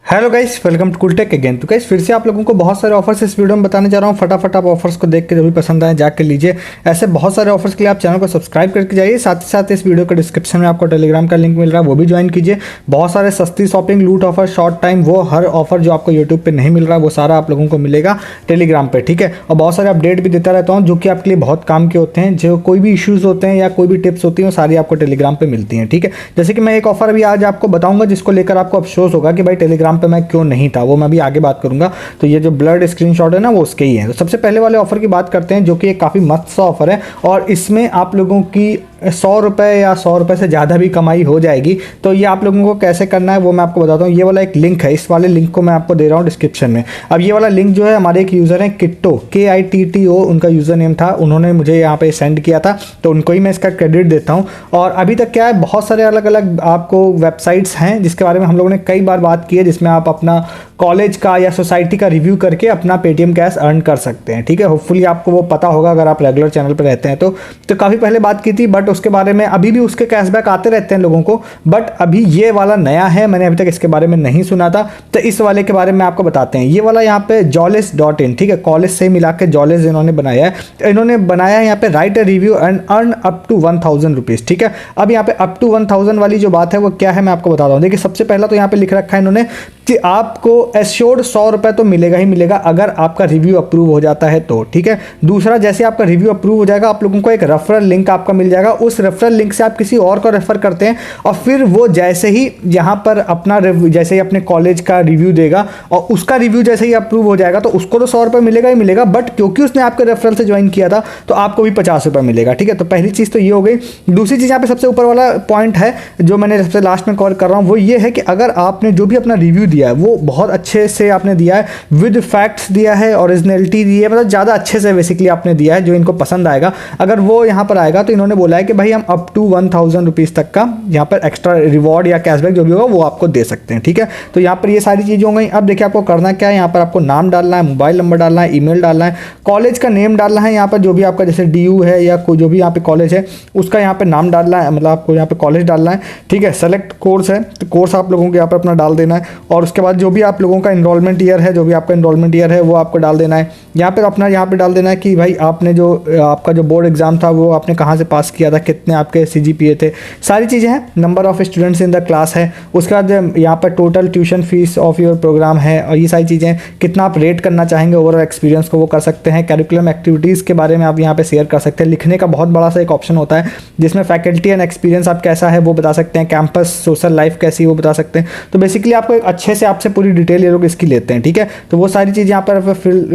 Hello guys, welcome to Cooltech again. तो guys फिर से आप लोगों को बहुत सारे ऑफर्स इस वीडियो में बताने जा रहा हूँ। फटाफट आप ऑफर्स को देख के जो भी पसंद आए जाके लीजिए। ऐसे बहुत सारे ऑफर्स के लिए आप चैनल को सब्सक्राइब करके जाइए। साथ ही साथ इस वीडियो के डिस्क्रिप्शन में आपको टेलीग्राम का लिंक मिल रहा है, वो भी ज्वाइन कीजिए। बहुत सारे सस्ती शॉपिंग, लूट ऑफर, शॉर्ट टाइम, वो हर ऑफर जो आपको यूट्यूब पर नहीं मिल रहा है वो सारा आप लोगों को मिलेगा टेलीग्राम पर, ठीक है। और बहुत सारे अपडेट भी देता रहता हूँ जो कि आपके लिए बहुत काम के होते हैं। जो कोई भी इश्यूज होते हैं या कोई भी टिप्स होती हैं वो सारी आपको टेलीग्राम पर मिलती हैं, ठीक है। जैसे कि मैं एक ऑफर अभी आज आपको बताऊंगा जिसको लेकर आपको अफसोस होगा कि भाई टेलीग्राम पर मैं क्यों नहीं, वो मैं भी आगे बात करूंगा। तो ये जो ब्लर्ड स्क्रीनशॉट है ना वो उसके ही है। तो सबसे पहले वाले ऑफर की बात करते हैं जो कि एक काफ़ी मस्त सा ऑफर है और इसमें आप लोगों की 100 रुपये या 100 रुपये से ज़्यादा भी कमाई हो जाएगी। तो ये आप लोगों को कैसे करना है वो मैं आपको बताता हूँ। ये वाला एक लिंक है, इस वाले लिंक को मैं आपको दे रहा हूँ डिस्क्रिप्शन में। अब ये वाला लिंक जो है हमारे एक यूज़र है किट्टो, KITTO उनका यूज़र नेम था, उन्होंने मुझे यहाँ पे सेंड किया था, तो उनको ही मैं इसका क्रेडिट देता हूँ। और अभी तक क्या है, बहुत सारे अलग अलग आपको वेबसाइट्स हैं जिसके बारे में हम लोगों ने कई बार बात की है, जिसमें आप अपना कॉलेज का या सोसाइटी का रिव्यू करके अपना पेटीएम कैश अर्न कर सकते हैं, ठीक है। होपफुली आपको वो पता होगा अगर आप रेगुलर चैनल पर रहते हैं तो काफ़ी पहले बात की थी, बट उसके बारे में अभी भी उसके कैशबैक आते रहते हैं लोगों को। बट अभी ये वाला नया है, मैंने अभी तक इसके बारे में नहीं सुना था, तो इस वाले के बारे में आपको बताते हैं। ये वाला यहाँ पे jollis.in, ठीक है, कॉलेज से मिला के जॉलेस इन्होंने बनाया है। तो इन्होंने बनाया है यहाँ पे write a review and earn up to 1000 rupees, ठीक है। अब यहाँ पे अप टू 1000 वाली जो बात है वो क्या है मैं आपको बताता हूँ। देखिए सबसे पहला तो यहाँ पे लिख रखा है इन्होंने कि आपको एश्योर्ड 100 रुपये तो मिलेगा ही मिलेगा अगर आपका रिव्यू अप्रूव हो जाता है तो, ठीक है। दूसरा, जैसे आपका रिव्यू अप्रूव हो जाएगा आप लोगों को एक रेफरल लिंक आपका मिल जाएगा। उस रेफरल लिंक से आप किसी और को रेफर करते हैं और फिर वो जैसे ही यहाँ पर अपना जैसे ही अपने कॉलेज का रिव्यू देगा और उसका रिव्यू जैसे ही अप्रूव हो जाएगा तो उसको तो 100 रुपये मिलेगा ही मिलेगा, बट क्योंकि उसने आपके रेफरल से ज्वाइन किया था तो आपको भी 50 रुपये मिलेगा, ठीक है। तो पहली चीज़ तो ये हो गई। दूसरी चीज़ यहाँ पे सबसे ऊपर वाला पॉइंट है जो मैंने सबसे लास्ट में कवर कर रहा हूँ, वो ये है कि अगर आपने जो भी अपना रिव्यू दिया है वो बहुत अच्छे से आपने दिया है, विद फैक्ट्स दिया है, ओरिजिनलिटी दी है, मतलब ज़्यादा अच्छे से बेसिकली आपने दिया है जो इनको पसंद आएगा, अगर वो यहाँ पर आएगा तो इन्होंने बोला है कि भाई हम अप टू 1000 रुपीज़ तक का यहाँ पर एक्स्ट्रा रिवॉर्ड या कैशबैक जो भी होगा वो आपको दे सकते हैं, ठीक है। तो यहाँ पर ये सारी चीज़ें हो गई। अब देखिए आपको करना क्या है, यहाँ पर आपको नाम डालना है, मोबाइल नंबर डालना है, ईमेल डालना है, कॉलेज का नेम डालना है, यहाँ पर जो भी आपका जैसे DU है या कोई जो भी यहाँ पे कॉलेज है उसका यहाँ पे नाम डालना है, मतलब आपको यहाँ पे कॉलेज डालना है, ठीक है। सेलेक्ट कोर्स है तो कोर्स आप लोगों को यहाँ पर अपना डाल देना है और उसके बाद जो भी आप लोगों का इनरोलमेंट ईयर है, जो भी आपका इनरोलमेंट ईयर है वो आपको डाल देना है। यहाँ पर अपना यहाँ पे डाल देना है कि भाई आपने जो आपका जो बोर्ड एग्जाम था वो आपने कहाँ से पास किया था, कितने आपके CGPA थे, सारी चीज़ें हैं। Number of students in the class है, उसके बाद यहाँ पर total tuition fee of your programme है और ये सारी चीज़ें, कितना आप रेट करना चाहेंगे ओवरऑल एक्सपीरियंस को वो कर सकते हैं। कैरिकुलम एक्टिविटीज़ के बारे में आप यहाँ पे शेयर कर सकते हैं। लिखने का बहुत बड़ा सा एक ऑप्शन होता है जिसमें फैकल्टी एंड एक्सपीरियंस आप कैसा है वो बता सकते हैं, कैंपस सोशल लाइफ कैसी है वो बता सकते हैं। तो बेसिकली आपको एक अच्छे से आपसे पूरी डिटेल ये लोग इसकी लेते हैं, ठीक है। तो वो सारी चीज़ यहाँ पर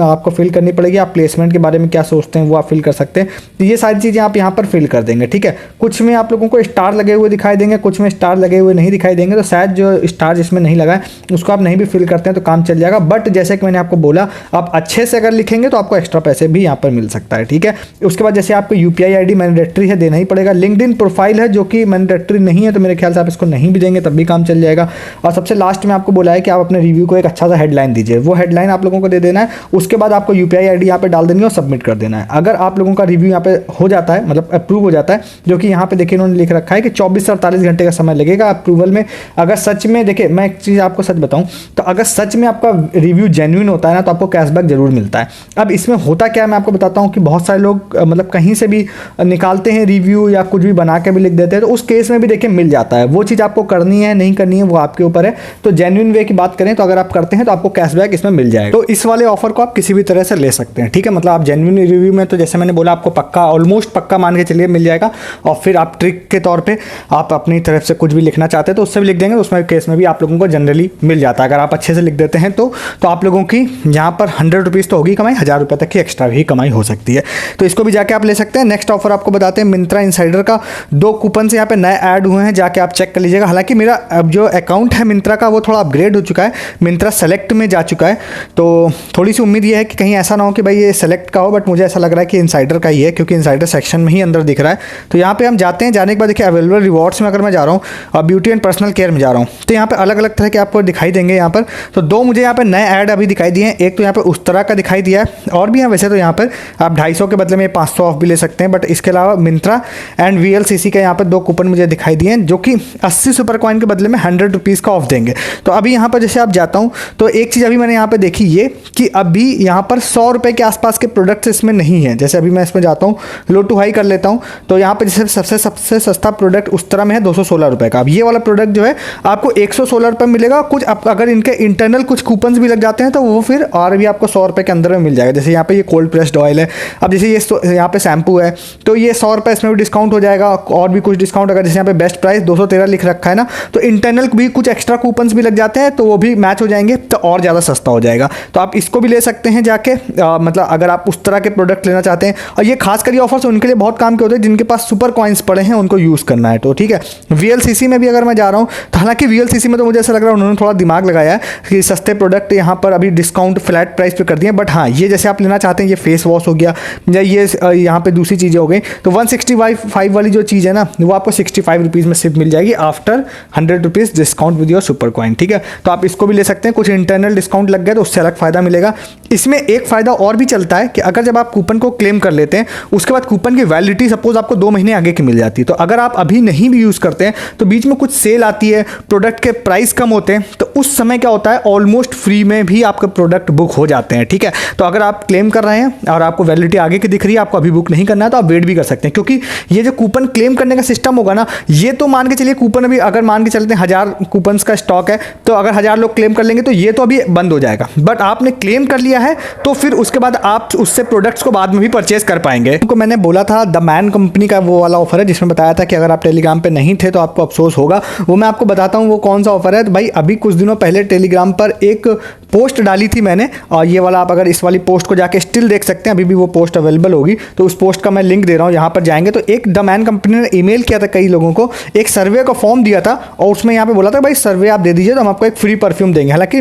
आपको फिल करनी पड़ेगी। आप प्लेसमेंट के बारे में क्या सोचते हैं वो आप फिल कर सकते हैं। तो ये सारी चीज़ें आप यहाँ पर फिल कर देंगे, ठीक है। कुछ में आप लोगों को स्टार लगे हुए दिखाई देंगे, कुछ में स्टार लगे हुए नहीं दिखाई देंगे, तो शायद जो स्टार जिसमें नहीं लगा है उसको आप नहीं भी फिल करते हैं तो काम चल जाएगा। बट जैसे कि मैंने आपको बोला आप अच्छे से अगर लिखेंगे तो आपको एक्स्ट्रा पैसे भी यहाँ पर मिल सकता है, ठीक है। उसके बाद जैसे आपको UPI ID मैंडेटरी है, देना ही पड़ेगा। लिंक्डइन प्रोफाइल है जो कि मैंडेटरी नहीं है, तो मेरे ख्याल से आप इसको नहीं भी देंगे तब भी काम चल जाएगा। और सबसे लास्ट में आपको बोला है कि आप अपने रिव्यू को एक अच्छा सा हेडलाइन दीजिए, वो हेडलाइन आप लोगों को दे देना है। उसके बाद आपको UPI ID यहाँ पे डाल देनी है और सबमिट कर देना है। अगर आप लोगों का रिव्यू यहाँ पे हो जाता है, मतलब अप्रूव हो जाता है, जो कि यहाँ पे देखिए इन्होंने लिख रखा है कि 24 से 48 घंटे का समय लगेगा अप्रूवल में। अगर सच में, देखिए मैं एक चीज़ आपको सच बताऊं तो अगर सच में आपका रिव्यू जेन्युइन होता है ना तो आपको कैशबैक जरूर मिलता है। अब इसमें होता क्या है मैं आपको बताता हूँ कि बहुत सारे लोग मतलब कहीं से भी निकालते हैं रिव्यू या कुछ भी बना के भी लिख देते हैं, तो उस केस में भी देखिए मिल जाता है। वो चीज़ आपको करनी है नहीं करनी है वो आपके ऊपर है। तो जेन्युइन वे की बात करें तो अगर आप करते हैं तो आपको कैशबैक इसमें मिल जाएगा। तो इस वाले ऑफर को आप किसी भी तरह से ले सकते हैं, ठीक है। मतलब आप जेन्युइन रिव्यू में तो जैसे मैंने बोला आपको पक्का, ऑलमोस्ट पक्का मान के चलिए मिल जाएगा। और फिर आप ट्रिक के तौर पे आप अपनी तरफ से कुछ भी लिखना चाहते हैं तो उससे भी लिख देंगे, तो उसमें केस में भी आप लोगों को जनरली मिल जाता है। अगर आप अच्छे से लिख देते हैं तो आप लोगों की यहाँ पर 100 रुपीज़ तो होगी कमाई, 1000 रुपये तक की एक्स्ट्रा भी कमाई हो सकती है। तो इसको भी जाके आप ले सकते हैं। नेक्स्ट ऑफर आपको बताते हैं मिंत्रा इनसाइडर का। 2 कूपन से यहाँ पे नए ऐड हुए हैं, जाके आप चेक कर लीजिएगा। हालांकि मेरा अब जो अकाउंट है मिंत्रा का वो थोड़ा अपग्रेड हो चुका है, मिंत्रा सेलेक्ट में जा चुका है। तो थोड़ी सी उम्मीद ये है कि कहीं ऐसा ना हो कि भाई ये सेलेक्ट का हो, बट मुझे ऐसा लग रहा है कि इनसाइडर का ही है क्योंकि इनसाइडर सेक्शन में ही अंदर दिख रहा है। तो यहाँ पे हम जाते हैं, जाने के बाद देखिए अवेलेबल रिवॉर्ड्स में अगर मैं जा रहा हूँ और ब्यूटी एंड पर्सनल केयर में जा रहा हूँ तो यहाँ पे अलग अलग तरह के आपको दिखाई देंगे। यहाँ पर तो 2 मुझे यहाँ पे नए ऐड अभी दिखाई दिए हैं। एक तो यहाँ पर उस तरह का दिखाई दिया है और भी है। वैसे तो यहाँ पर आप 250 के बदले में 500 ऑफ भी ले सकते हैं, बट इसके अलावा मिंत्रा एंड VLCC के यहाँ पर 2 कूपन मुझे दिखाई दिए हैं जो कि 80 सुपर कॉइन के बदले में 100 रुपीज़ का ऑफ देंगे। तो अभी यहाँ पर जैसे आप आता हूँ तो एक चीज़ अभी मैंने यहाँ पे देखी ये कि अभी यहाँ पर 100 रुपये के आसपास के प्रोडक्ट्स इसमें नहीं है। जैसे अभी मैं इसमें जाता हूँ, लो टू हाई कर लेता हूँ, तो यहाँ पे जैसे सबसे सस्ता प्रोडक्ट उस तरह में है 216 रुपये का। अब ये वाला प्रोडक्ट जो है आपको 116 रुपये मिलेगा। कुछ अगर इनके इंटरनल कुछ कूपन्स भी लग जाते हैं तो वो फिर और भी आपको 100 रुपये के अंदर में मिल जाएगा। जैसे यहाँ पे ये कोल्ड प्रेस्ड ऑयल है, अब जैसे ये यहाँ पे शैम्पू है तो ये 100 रुपये इसमें भी डिस्काउंट हो जाएगा, और भी कुछ डिस्काउंट अगर जैसे यहाँ पे बेस्ट प्राइस 213 लिख रखा है ना, तो इंटरनल भी कुछ एक्स्ट्रा कूपन्स भी लग जाते हैं तो वो भी मैच हो जाएंगे तो और ज़्यादा सस्ता हो जाएगा। तो आप इसको भी ले सकते हैं जाके, मतलब अगर आप उस तरह के प्रोडक्ट लेना चाहते हैं। और ये खासकर ये ऑफर्स उनके लिए बहुत काम के होते हैं जिनके पास सुपर कॉइन्स पड़े हैं, उनको यूज़ करना है। तो ठीक है, वीएलसीसी में भी अगर मैं जा रहा हूँ तो हालांकि वीएलसीसी में तो मुझे ऐसा लग रहा है उन्होंने थोड़ा दिमाग लगाया है कि सस्ते प्रोडक्ट यहाँ पर अभी डिस्काउंट फ्लैट प्राइस पे कर दिए। बट हाँ, ये जैसे आप लेना चाहते हैं, ये फेस वॉश हो गया या ये यहाँ पे दूसरी चीज़ें हो गई, तो 165 वाली जो चीज़ है ना वो आपको 65 रुपीज़ में सिर्फ मिल जाएगी after 100 rupees discount with your super coin. ठीक है, तो आप इसको भी ले सकते हैं। कुछ इंटरनल डिस्काउंट लग गया तो उससे अलग फ़ायदा मिलेगा। इसमें एक फ़ायदा और भी चलता है कि अगर जब आप कूपन को क्लेम कर लेते हैं उसके बाद कूपन की वैलिडिटी सपोज आपको 2 महीने आगे की मिल जाती है, तो अगर आप अभी नहीं भी यूज़ करते हैं तो बीच में कुछ सेल आती है, प्रोडक्ट के प्राइस कम होते हैं, तो उस समय क्या होता है ऑलमोस्ट फ्री में भी आपके प्रोडक्ट बुक हो जाते हैं। ठीक है, तो अगर आप क्लेम कर रहे हैं और आपको वैलिडिटी आगे की दिख रही है, आपको अभी बुक नहीं करना है तो आप वेट भी कर सकते हैं। क्योंकि ये जो कूपन क्लेम करने का सिस्टम होगा ना, ये तो मान के चलिए कूपन अभी अगर मान के चलते हैं 1000 कूपन्स का स्टॉक है, तो अगर 1000 लोग क्लेम कर लेंगे तो ये तो अभी बंद हो जाएगा। बट आपने क्लेम कर लिया है तो फिर उसके बाद आप उससे प्रोडक्ट्स को बाद में भी परचेज कर पाएंगे। तो मैंने बोला था द मैन कंपनी का वो वाला ऑफर है जिसमें बताया था कि अगर आप टेलीग्राम पे नहीं थे तो आपको अफसोस होगा। वो मैं आपको बताता हूँ वो कौन सा ऑफर है। तो भाई अभी कुछ दिनों पहले टेलीग्राम पर एक पोस्ट डाली थी मैंने, और ये वाला आप अगर इस वाली पोस्ट को जाके स्टिल देख सकते हैं, अभी भी वो पोस्ट अवेलेबल होगी, तो उस पोस्ट का मैं लिंक दे रहा हूँ, यहाँ पर जाएंगे तो एक द मैन कंपनी ने ईमेल किया था कई लोगों को, एक सर्वे का फॉर्म दिया था और उसमें यहाँ पे बोला था भाई सर्वे आप दे दीजिए तो हम आपको एक फ्री परफ्यूम देंगे। हालांकि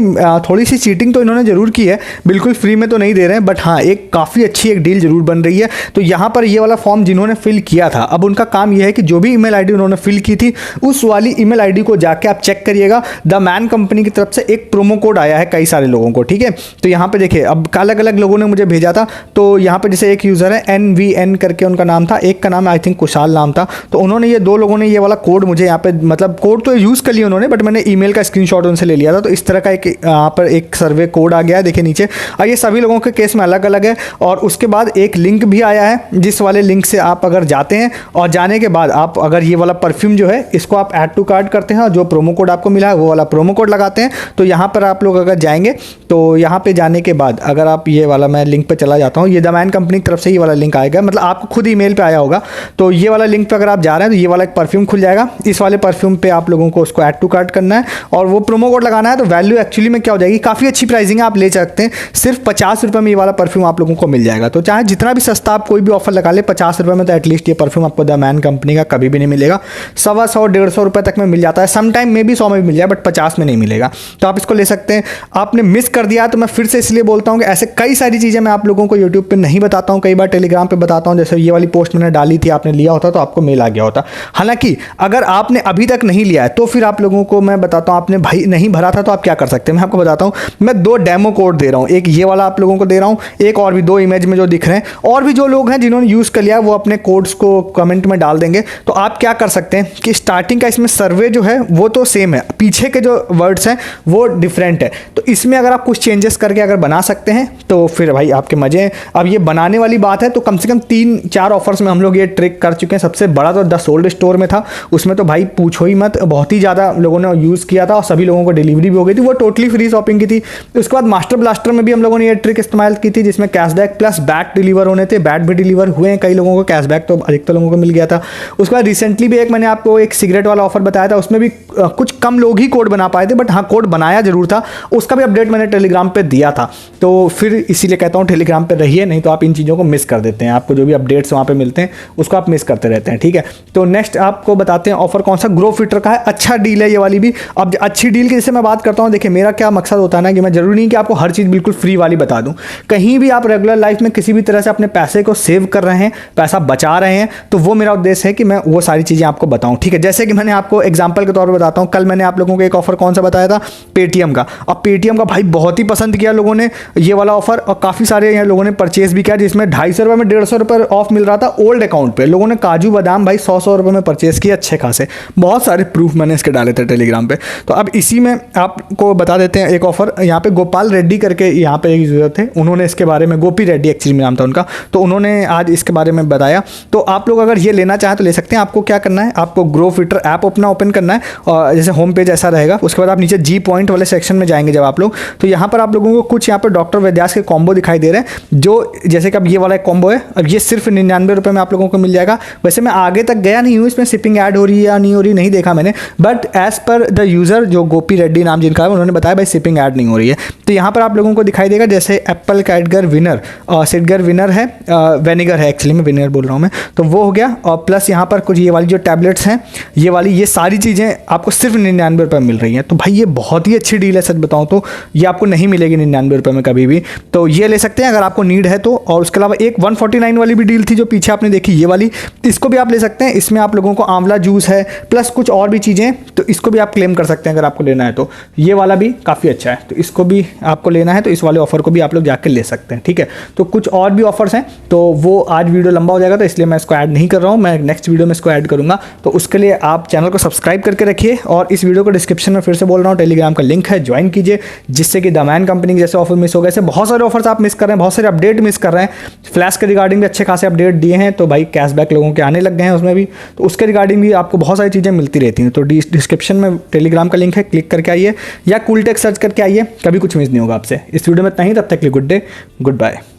थोड़ी सी चीटिंग तो इन्होंने जरूर की है, बिल्कुल फ्री में तो नहीं दे रहे हैं, बट हाँ एक काफ़ी अच्छी एक डील जरूर बन रही है। तो यहाँ पर ये वाला फॉर्म जिन्होंने फिल किया था, अब उनका काम यह है कि जो भी ईमेल आईडी उन्होंने फिल की थी उस वाली ईमेल आईडी को जाके आप चेक करिएगा, द मैन कंपनी की तरफ से एक प्रोमो कोड आया है कई सारे लोगों को। ठीक है, तो यहाँ पे देखिए अब अलग अलग लोगों ने मुझे भेजा था, तो यहाँ पे जैसे एक यूज़र है NVN करके उनका नाम था, एक का नाम आई थिंक कुशाल नाम था, तो उन्होंने ये 2 लोगों ने ये वाला कोड मुझे यहाँ पे, मतलब कोड तो यूज़ कर लिया उन्होंने, बट मैंने ईमेल का स्क्रीनशॉट उनसे ले लिया था। तो इस तरह का एक यहाँ पर एक सर्वे कोड आ गया है, देखिए नीचे, और ये सभी लोगों के केस में अलग अलग है। और उसके बाद एक लिंक भी आया है जिस वाले लिंक से आप अगर जाते हैं और जाने के बाद आप अगर ये वाला परफ्यूम जो है इसको आप ऐड टू कार्ट करते हैं और जो प्रोमो कोड आपको मिला है वो वाला प्रोमो कोड लगाते हैं, तो यहाँ पर आप लोग अगर जाएंगे तो यहाँ पे जाने के बाद अगर आप ये वाला, मैं लिंक पे चला जाता हूँ, ये द मैन कंपनी की तरफ से ये वाला लिंक आएगा, मतलब आपको खुद ईमेल पे आया होगा, तो ये वाला लिंक पे अगर आप जा रहे हैं तो ये वाला एक परफ्यूम खुल जाएगा। इस वाले परफ्यूम पे आप लोगों को उसको ऐड टू कार्ट करना है और वो प्रोमो कोड लगाना है, तो वैल्यू एक्चुअली में क्या हो जाएगी, काफ़ी अच्छी प्राइसिंग है, आप ले सकते हैं, सिर्फ 50 रुपये में ये वाला परफ्यूम आप लोगों को मिल जाएगा। तो चाहे जितना भी सस्ता आप कोई भी ऑफर लगा ले, 50 रुपये में तो एटलीस्ट ये परफ्यूम आपको द मैन कंपनी का कभी भी नहीं मिलेगा। 125 150 रुपये तक में मिल जाता है, समटाइम में भी 100 में भी मिल जाए, बट 50 में नहीं मिलेगा। तो आप इसको ले सकते हैं। आपने मिस कर दिया तो मैं फिर से इसलिए बोलता हूँ कि ऐसे कई सारी चीज़ें मैं आप लोगों को यूट्यूब पे नहीं बताता हूँ, कई बार टेलीग्राम पे बताता हूँ। जैसे ये वाली पोस्ट मैंने डाली थी, आपने लिया होता तो आपको मेल आ गया होता। हालांकि अगर आपने अभी तक नहीं लिया है तो फिर आप लोगों को मैं बताता हूँ, आपने भाई नहीं भरा था तो आप क्या कर सकते हैं, मैं आपको बताता हूँ। मैं 2 डेमो कोड दे रहा हूँ, एक ये वाला आप लोगों को दे रहा हूँ, एक और भी 2 इमेज में जो दिख रहे हैं। और भी जो लोग हैं जिन्होंने यूज़ कर लिया वो अपने कोड्स को कमेंट में डाल देंगे। तो आप क्या कर सकते हैं कि स्टार्टिंग का इसमें सर्वे जो है वो तो सेम है, पीछे के जो वर्ड्स हैं वो डिफरेंट है, तो इसमें अगर आप कुछ चेंजेस करके अगर बना सकते हैं तो फिर भाई आपके मजे हैं। अब ये बनाने वाली बात है तो कम से कम 3-4 ऑफर्स में हम लोग ये ट्रिक कर चुके हैं। सबसे बड़ा तो द सोल्ड स्टोर में था, उसमें तो भाई पूछो ही मत, बहुत ही ज़्यादा लोगों ने यूज़ किया था और सभी लोगों को डिलीवरी भी हो गई थी, वो टोटली फ्री शॉपिंग की थी। उसके बाद मास्टर ब्लास्टर में भी हम लोगों ने ये ट्रिक इस्तेमाल की थी जिसमें कैशबैक प्लस बैट डिलीवर होने थे, बैट भी डिलीवर हुए हैं कई लोगों को, कैशबैक तो अधिकतर लोगों को मिल गया था। उसके बाद रिसेंटली भी एक मैंने आपको एक सिगरेट वाला ऑफर बताया था, उसमें भी कुछ कम लोग ही कोड बना पाए थे, बट हाँ कोड बनाया जरूर था, उसका भी अपडेट मैंने टेलीग्राम पे दिया था। तो फिर इसीलिए कहता हूँ टेलीग्राम पे रहिए, नहीं तो आप इन चीज़ों को मिस कर देते हैं, आपको जो भी अपडेट्स वहाँ पे मिलते हैं उसको आप मिस करते रहते हैं। ठीक है, तो नेक्स्ट आपको बताते हैं ऑफर कौन सा, ग्रो फिटर का है, अच्छा डील है ये वाली भी। अब अच्छी डील की जैसे मैं बात करता हूँ, देखिए मेरा क्या मकसद होता है ना कि मैं जरूरी नहीं कि आपको हर चीज़ बिल्कुल फ्री वाली बता दूँ। कहीं भी आप रेगुलर लाइफ में किसी भी तरह से अपने पैसे को सेव कर रहे हैं, पैसा बचा रहे हैं, तो वो मेरा उद्देश्य है कि मैं वो सारी चीज़ें आपको बताऊँ। ठीक है, जैसे कि मैंने आपको एग्जाम्पल के तौर पर बताता हूँ। कल मैंने आप लोगों को एक ऑफर कौन सा बताया था, पेटीएम का। अब पेटीएम का भाई बहुत ही पसंद किया लोगों ने ये वाला ऑफर, और काफ़ी सारे यहाँ लोगों ने परचेज भी किया, जिसमें 250 रुपये में 150 रुपये ऑफ मिल रहा था ओल्ड अकाउंट पे। लोगों ने काजू बादाम भाई 100 रुपये में परचेज किए अच्छे खासे, बहुत सारे प्रूफ मैंने इसके डाले थे टेलीग्राम पे। तो अब इसी में आपको बता देते हैं एक ऑफर। यहाँ पे गोपाल रेड्डी करके यहाँ पे एक यूजर थे, उन्होंने इसके बारे में, गोपी रेड्डी एक्चुअली में नाम था उनका, तो उन्होंने आज इसके बारे में बताया। तो आप लोग अगर ये लेना चाहें तो ले सकते हैं। आपको क्या करना है, आपको ग्रो फिटर ऐप अपना ओपन करना है, और जैसे होम पेज ऐसा रहेगा। उसके बाद आप नीचे जी पॉइंट वाले सेक्शन में जाएंगे जब आप लोग, तो यहाँ पर आप लोगों को कुछ यहाँ पर डॉक्टर वैद्यास के कॉम्बो दिखाई दे रहे हैं, जो जैसे कि अब ये वाला एक कॉम्बो है, अब ये सिर्फ 99 रुपये में आप लोगों को मिल जाएगा। वैसे मैं आगे तक गया नहीं हूँ, इसमें शिपिंग ऐड हो रही है या नहीं हो रही नहीं देखा मैंने, but as per the user जो गोपी रेड्डी नाम जिनका है, उन्होंने बताया भाई शिपिंग ऐड नहीं हो रही है। तो यहाँ पर आप लोगों को दिखाई देगा जैसे एप्पल का एडगर विनर और सिडगर विनर है, वेनिगर है एक्चुअली में, विनर बोल रहा हूँ मैं, तो वो हो गया। और प्लस यहाँ पर कुछ ये वाली जो टैबलेट्स हैं, ये वाली, ये सारी चीज़ें आपको सिर्फ 99 रुपये मिल रही हैं। तो भाई ये बहुत ही अच्छी डील है, सच बताऊँ तो ये आपको नहीं मिलेगी 99 रुपये में कभी भी। तो ये ले सकते हैं अगर आपको नीड है तो। और उसके अलावा एक 149 वाली भी डील थी जो पीछे आपने देखी, ये वाली, इसको भी आप ले सकते हैं। इसमें आप लोगों को आंवला जूस है प्लस कुछ और भी चीज़ें, तो इसको भी आप क्लेम कर सकते हैं अगर आपको लेना है तो। ये वाला भी काफ़ी अच्छा है, तो इसको भी आपको लेना है तो इस वाले ऑफर को भी आप लोग जाकर ले सकते हैं, ठीक है। तो कुछ और भी ऑफर्स हैं, तो वो आज वीडियो लंबा हो जाएगा, तो इसलिए मैं इसको ऐड नहीं कर रहा हूँ, मैं नेक्स्ट वीडियो में इसको ऐड करूँगा। तो उसके लिए आप चैनल को सब्सक्राइब करके रखिए, और इस वीडियो को डिस्क्रिप्शन में फिर से बोल रहा हूँ, टेलीग्राम का लिंक है, ज्वाइन कीजिए, जिससे कि द मैन कंपनी के जैसे ऑफर मिस हो गए। ऐसे बहुत सारे ऑफर्स आप मिस कर रहे हैं, बहुत सारे अपडेट मिस कर रहे हैं। फ्लैश के रिगार्डिंग भी अच्छे खासे अपडेट दिए हैं, तो भाई कैशबैक लोगों के आने लग गए हैं उसमें भी, तो उसके रिगार्डिंग भी आपको बहुत सारी चीज़ें मिलती रहती हैं। तो डिस्क्रिप्शन में टेलीग्राम का लिंक है, क्लिक करके आइए, या कूल टेक सर्च करके आइए, कभी कुछ मिस नहीं होगा आपसे। इस वीडियो में इतना ही, तब तक के लिए गुड डे, गुड बाय।